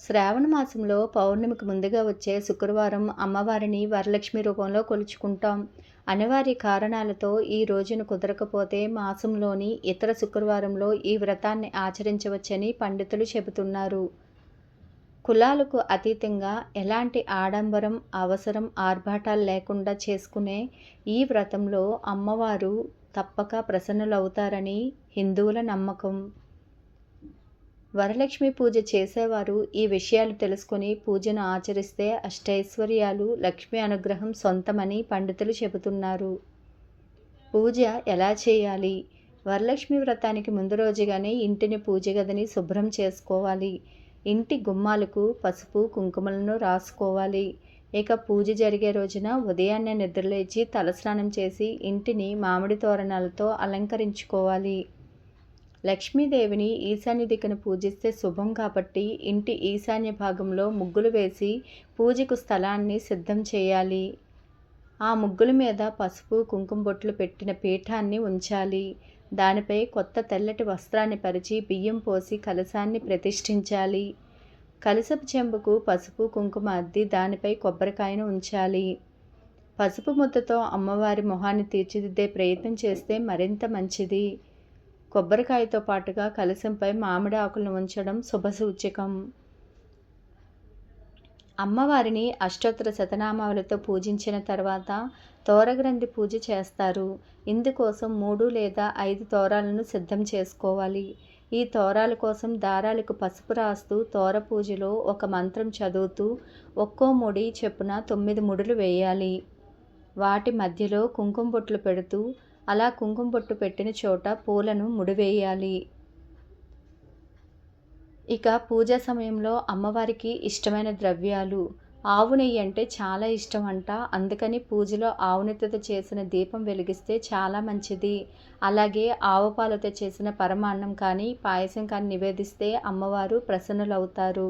శ్రావణ మాసంలో పౌర్ణమికి ముందుగా వచ్చే శుక్రవారం అమ్మవారిని వరలక్ష్మి రూపంలో కొలుచుకుంటాం. అనివార్య కారణాలతో ఈ రోజున కుదరకపోతే మాసంలోని ఇతర శుక్రవారంలో ఈ వ్రతాన్ని ఆచరించవచ్చని పండితులు చెబుతున్నారు. కులాలకు అతీతంగా ఎలాంటి ఆడంబరం, అవసరం, ఆర్భాటాలు లేకుండా చేసుకునే ఈ వ్రతంలో అమ్మవారు తప్పక ప్రసన్నులవుతారని హిందువుల నమ్మకం. వరలక్ష్మి పూజ చేసేవారు ఈ విషయాలు తెలుసుకొని పూజను ఆచరిస్తే అష్టైశ్వర్యాలు, లక్ష్మి అనుగ్రహం సొంతమని పండితులు చెబుతున్నారు. పూజ ఎలా చేయాలి? వరలక్ష్మి వ్రతానికి ముందు రోజుగానే ఇంటిని పూజ గదిని శుభ్రం చేసుకోవాలి. ఇంటి గుమ్మాలకు పసుపు, కుంకుమలను రాసుకోవాలి. ఇక పూజ జరిగే రోజున ఉదయాన్నే నిద్రలేచి తలస్నానం చేసి ఇంటిని మామిడి తోరణాలతో అలంకరించుకోవాలి. లక్ష్మీదేవిని ఈశాన్య దిక్కున పూజిస్తే శుభం కాబట్టి ఇంటి ఈశాన్య భాగంలో ముగ్గులు వేసి పూజకు స్థలాన్ని సిద్ధం చేయాలి. ఆ ముగ్గుల మీద పసుపు, కుంకుమ బొట్లు పెట్టిన పీఠాన్ని ఉంచాలి. దానిపై కొత్త తెల్లటి వస్త్రాన్ని పరిచి బియ్యం పోసి కలశాన్ని ప్రతిష్ఠించాలి. కలశపు చెంబుకు పసుపు, కుంకుమ అద్ది దానిపై కొబ్బరికాయను ఉంచాలి. పసుపు ముద్దతో అమ్మవారి మొహాన్ని తీర్చిదిద్దే ప్రయత్నం చేస్తే మరింత మంచిది. కొబ్బరికాయతో పాటుగా కలశంపై మామిడి ఆకులను ఉంచడం శుభసూచకం. అమ్మవారిని అష్టోత్తర శతనామాలతో పూజించిన తర్వాత తోరగ్రంథి పూజ చేస్తారు. ఇందుకోసం 3 లేదా 5 తోరాలను సిద్ధం చేసుకోవాలి. ఈ తోరాల కోసం దారాలకు పసుపు రాస్తూ తోర పూజలో ఒక మంత్రం చదువుతూ ఒక్కో ముడి చెప్పున 9 ముడులు వేయాలి. వాటి మధ్యలో కుంకుమ బొట్లు పెడుతూ అలా కుంకుమ బొట్టు పెట్టిన చోట పూలను ముడివేయాలి. ఇక పూజా సమయంలో అమ్మవారికి ఇష్టమైన ద్రవ్యాలు ఆవు నెయ్యి అంటే చాలా ఇష్టం అంట. అందుకని పూజలో ఆవు నెయ్యితో చేసిన దీపం వెలిగిస్తే చాలా మంచిది. అలాగే ఆవు పాలతో చేసిన పరమాన్నం కానీ పాయసం కానీ నివేదిస్తే అమ్మవారు ప్రసన్నులవుతారు.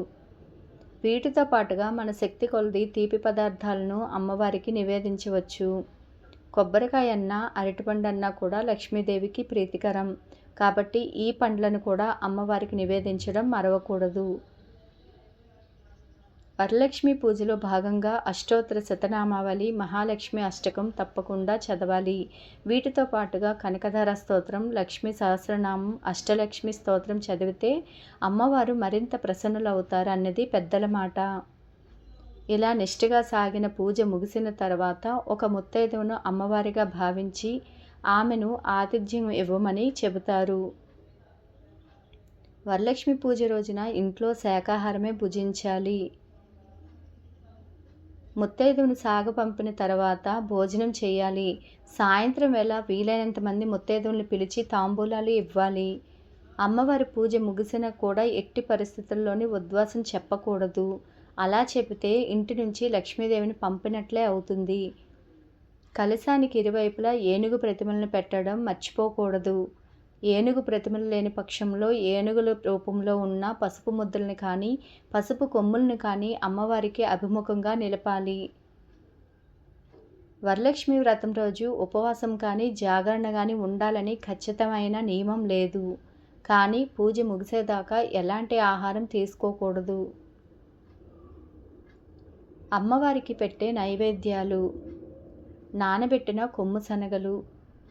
వీటితో పాటుగా మన శక్తి కొలది తీపి పదార్థాలను అమ్మవారికి నివేదించవచ్చు. కొబ్బరికాయ అన్నా, అరటిపండు అన్నా కూడా లక్ష్మీదేవికి ప్రీతికరం కాబట్టి ఈ పండ్లను కూడా అమ్మవారికి నివేదించడం మరవకూడదు. వరలక్ష్మి పూజలో భాగంగా అష్టోత్తర శతనామావళి, మహాలక్ష్మి అష్టకం తప్పకుండా చదవాలి. వీటితో పాటుగా కనకధార స్తోత్రం, లక్ష్మీ సహస్రనామం, అష్టలక్ష్మి స్తోత్రం చదివితే అమ్మవారు మరింత ప్రసన్నులవుతారు అన్నది పెద్దల మాట. ఇలా నిష్ఠగా సాగిన పూజ ముగిసిన తర్వాత ఒక ముత్తైదువును అమ్మవారిగా భావించి ఆమెను ఆతిథ్యం ఇవ్వమని చెబుతారు. వరలక్ష్మి పూజ రోజున ఇంట్లో శాకాహారమే భుజించాలి. ముత్తైదువును సాగపంపిన తర్వాత భోజనం చేయాలి. సాయంత్రం వేళ వీలైనంత మంది ముత్తైదువులను పిలిచి తాంబూలాలు ఇవ్వాలి. అమ్మవారి పూజ ముగిసిన కూడా ఎట్టి పరిస్థితుల్లోని ఉద్వాసం చెప్పకూడదు. అలా చెబితే ఇంటి నుంచి లక్ష్మీదేవిని పంపినట్లే అవుతుంది. కలశానికి ఇరువైపులా ఏనుగు ప్రతిమలను పెట్టడం మర్చిపోకూడదు. ఏనుగు ప్రతిమలు లేని పక్షంలో ఏనుగుల రూపంలో ఉన్న పసుపు ముద్దలను కానీ, పసుపు కొమ్ములను కానీ అమ్మవారికి అభిముఖంగా నిలపాలి. వరలక్ష్మి వ్రతం రోజు ఉపవాసం కానీ, జాగరణ కానీ ఉండాలని ఖచ్చితమైన నియమం లేదు. కానీ పూజ ముగిసేదాకా ఎలాంటి ఆహారం తీసుకోకూడదు. అమ్మవారికి పెట్టే నైవేద్యాలు: నానబెట్టిన కొమ్ము శనగలు,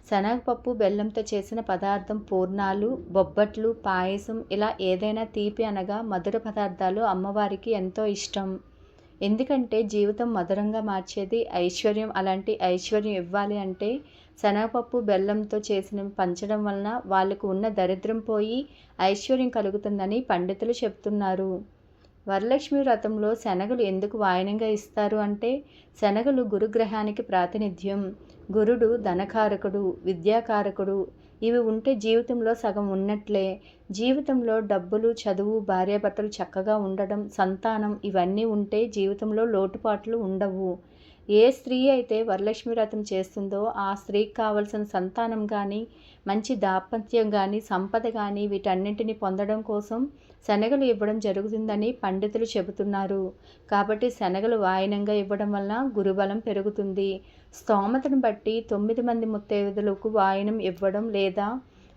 శనగపప్పు, బెల్లంతో చేసిన పదార్థం, పూర్ణాలు, బొబ్బట్లు, పాయసం ఇలా ఏదైనా తీపి అనగా మధుర పదార్థాలు అమ్మవారికి ఎంతో ఇష్టం. ఎందుకంటే జీవితం మధురంగా మార్చేది ఐశ్వర్యం. అలాంటి ఐశ్వర్యం ఇవ్వాలి అంటే శనగపప్పు, బెల్లంతో చేసినవి పంచడం వలన వాళ్ళకు ఉన్న దరిద్రం పోయి ఐశ్వర్యం కలుగుతుందని పండితులు చెప్తున్నారు. వరలక్ష్మి వ్రతంలో శనగలు ఎందుకు వాయనంగా ఇస్తారు అంటే శనగలు గురుగ్రహానికి ప్రాతినిధ్యం. గురుడు ధనకారకుడు, విద్యాకారకుడు. ఇవి ఉంటే జీవితంలో సగం ఉన్నట్లే. జీవితంలో డబ్బులు, చదువు, భార్యాభర్తలు చక్కగా ఉండడం, సంతానం ఇవన్నీ ఉంటే జీవితంలో లోటుపాట్లు ఉండవు. ఏ స్త్రీ అయితే వరలక్ష్మి వ్రతం చేస్తుందో ఆ స్త్రీకి కావలసిన సంతానం కానీ, మంచి దాంపత్యం కానీ, సంపద కానీ వీటన్నింటినీ పొందడం కోసం శనగలు ఇవ్వడం జరుగుతుందని పండితులు చెబుతున్నారు. కాబట్టి శనగలు వాయనంగా ఇవ్వడం వల్ల గురుబలం పెరుగుతుంది. స్తోమతను బట్టి 9 మంది ముత్తైదులకు వాయనం ఇవ్వడం లేదా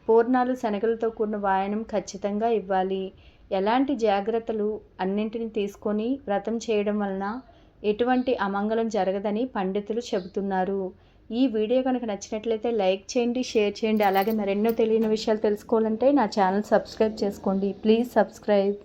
పూర్ణాలు, శనగలతో కూడిన వాయనం ఖచ్చితంగా ఇవ్వాలి. ఎలాంటి జాగ్రత్తలు అన్నింటిని తీసుకొని వ్రతం చేయడం వలన ఎటువంటి అమంగళం జరగదని పండితులు చెబుతున్నారు. ఈ వీడియో కనుక నచ్చినట్లయితే లైక్ చేయండి, షేర్ చేయండి. అలాగే మరెన్నో తెలియని విషయాలు తెలుసుకోవాలంటే నా ఛానల్ సబ్స్క్రైబ్ చేసుకోండి. Please subscribe.